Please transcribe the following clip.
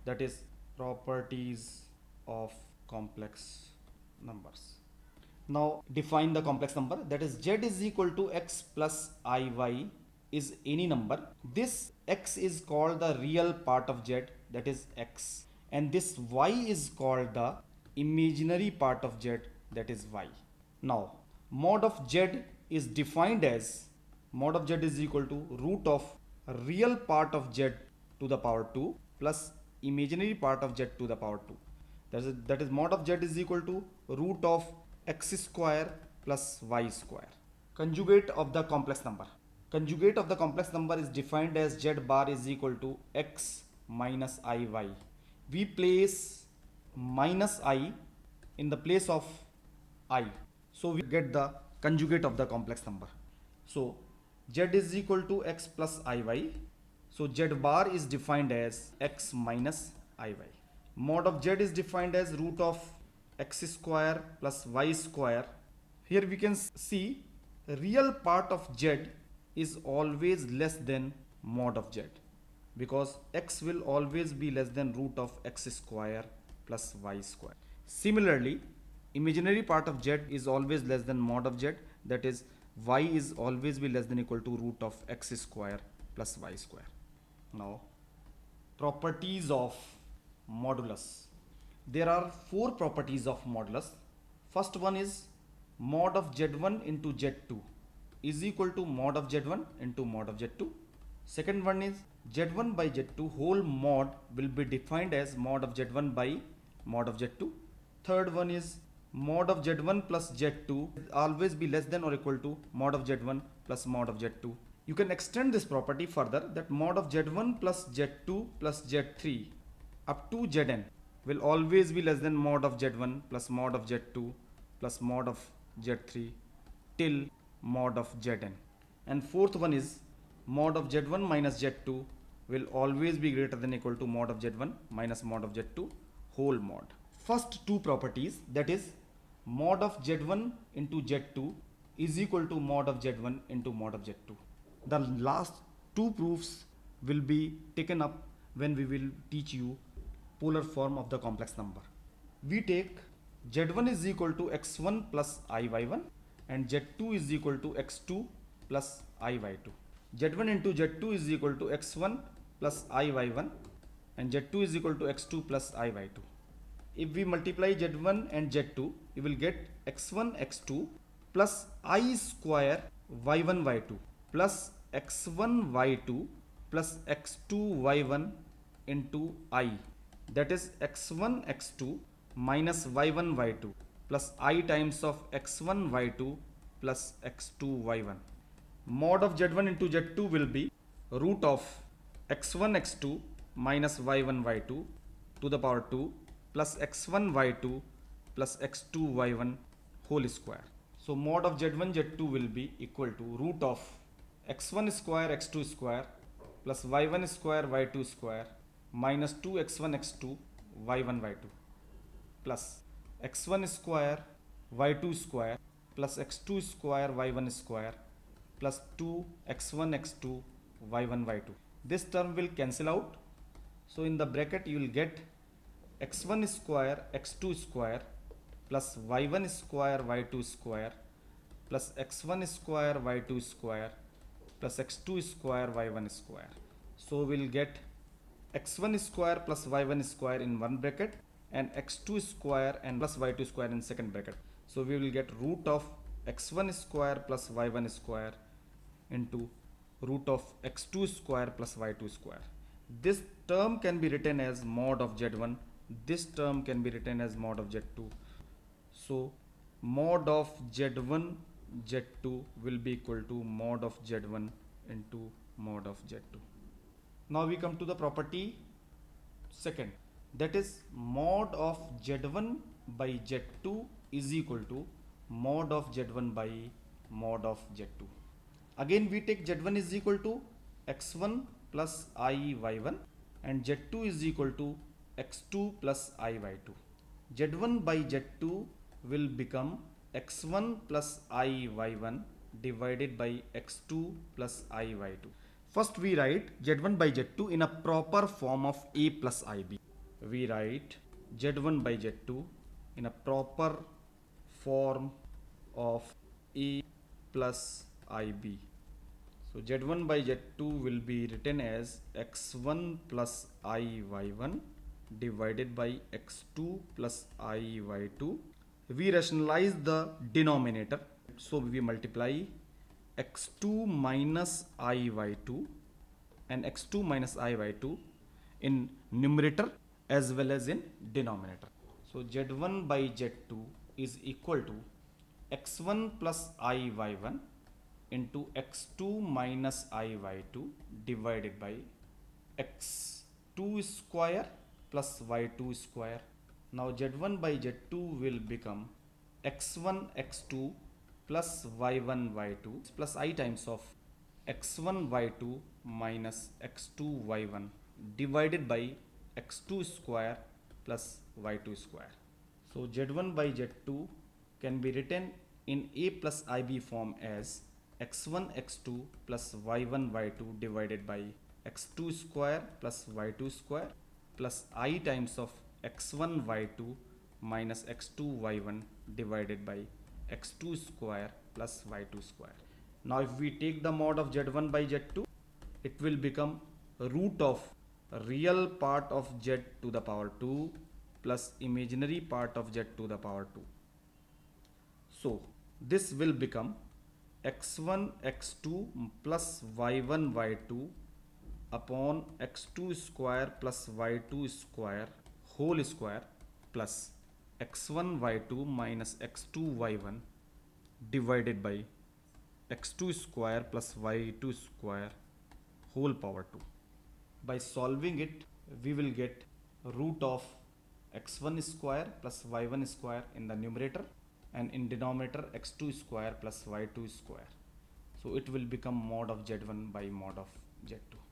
that is properties of complex numbers. Now define the complex number, that is z is equal to x plus iy is any number. This x is called the real part of z, that is x, and this y is called the imaginary part of z, that is y. Now mod of z is defined as mod of z is equal to root of real part of z to the power 2 plus imaginary part of z to the power 2. That is mod of z is equal to root of x square plus y square. Conjugate of the complex number. Conjugate of the complex number is defined as z bar is equal to x minus iy. We place minus I in the place of I. So we get the conjugate of the complex number. So z is equal to x plus iy. So z bar is defined as x minus iy. Mod of z is defined as root of x square plus y square. Here we can see real part of z is always less than mod of z, because x will always be less than root of x square plus y square. Similarly, imaginary part of z is always less than mod of z, that is y is always be less than equal to root of x square plus y square. Now, properties of modulus. There are 4 properties of modulus. First one is mod of z1 into z2 is equal to mod of z1 into mod of z2. Second one is z1 by z2 whole mod will be defined as mod of z1 by mod of z2. Third one is mod of z1 plus z2 always be less than or equal to mod of z1 plus mod of z2. You can extend this property further, that mod of z1 plus z2 plus z3 up to zn will always be less than mod of z1 plus mod of z2 plus mod of z3 till mod of zn. And fourth one is mod of z1 minus z2 will always be greater than equal to mod of z1 minus mod of z2 whole mod. First two properties, that is mod of z1 into z2 is equal to mod of z1 into mod of z2. The last two proofs will be taken up when we will teach you polar form of the complex number. We take z1 is equal to x1 plus iy1 and z2 is equal to x2 plus iy2. z1 into z2 is equal to x1 plus iy1 and z2 is equal to x2 plus iy2. If we multiply z1 and z2, you will get x1 x2 plus I square y1 y2 plus x1 y2 plus x2 y1 into I, that is x1 x2 minus y1 y2 plus I times of x1 y2 plus x2 y1. Mod of z1 into z2 will be root of x1 x2 minus y1 y2 to the power 2 plus x1 y2 plus x2 y1 whole square. So mod of z1 z2 will be equal to root of x1 square x2 square plus y1 square y2 square minus 2x1 x2 y1 y2 plus x1 square y2 square plus x2 square y1 square plus 2x1 x2 y1 y2. This term will cancel out. So in the bracket you will get x1 square x2 square plus y1 square y2 square plus x1 square y2 square plus x2 square y1 square. So we will get x1 square plus y1 square in one bracket and x2 square and plus y2 square in second bracket. So we will get root of x1 square plus y1 square into root of x2 square plus y2 square. This term can be written as mod of z1. This term can be written as mod of z2. So mod of z1 z2 will be equal to mod of z1 into mod of z2. Now we come to the property second, that is mod of z1 by z2 is equal to mod of z1 by mod of z2. Again we take z1 is equal to x1 plus iy1 and z2 is equal to x2 plus iy2. z1 by z2 will become x1 plus iy1 divided by x2 plus iy2. First we write z1 by z2 in a proper form of a plus ib. we write z1 by z2 in a proper form of a plus ib. So z1 by z2 will be written as x1 plus iy1 divided by x2 plus iy2. We rationalize the denominator, so we multiply x2 minus iy2 and x2 minus iy2 in numerator as well as in denominator. So z1 by z2 is equal to x1 plus iy1 into x2 minus iy2 divided by x2 square plus y2 square. Now z1 by z2 will become x1 x2 plus y1 y2 plus I times of x1 y2 minus x2 y1 divided by x2 square plus y2 square. So z1 by z2 can be written in a plus ib form as x1 x2 plus y1 y2 divided by x2 square plus y2 square plus I times of x1 y2 minus x2 y1 divided by x2 square plus y2 square. Now if we take the mod of z1 by z2, it will become root of real part of z to the power 2 plus imaginary part of z to the power 2. So this will become x1 x2 plus y1 y2 upon x2 square plus y2 square whole square plus x1 y2 minus x2 y1 divided by x2 square plus y2 square whole power 2. By solving it, we will get root of x1 square plus y1 square in the numerator and in denominator x2 square plus y2 square. So it will become mod of z1 by mod of z2.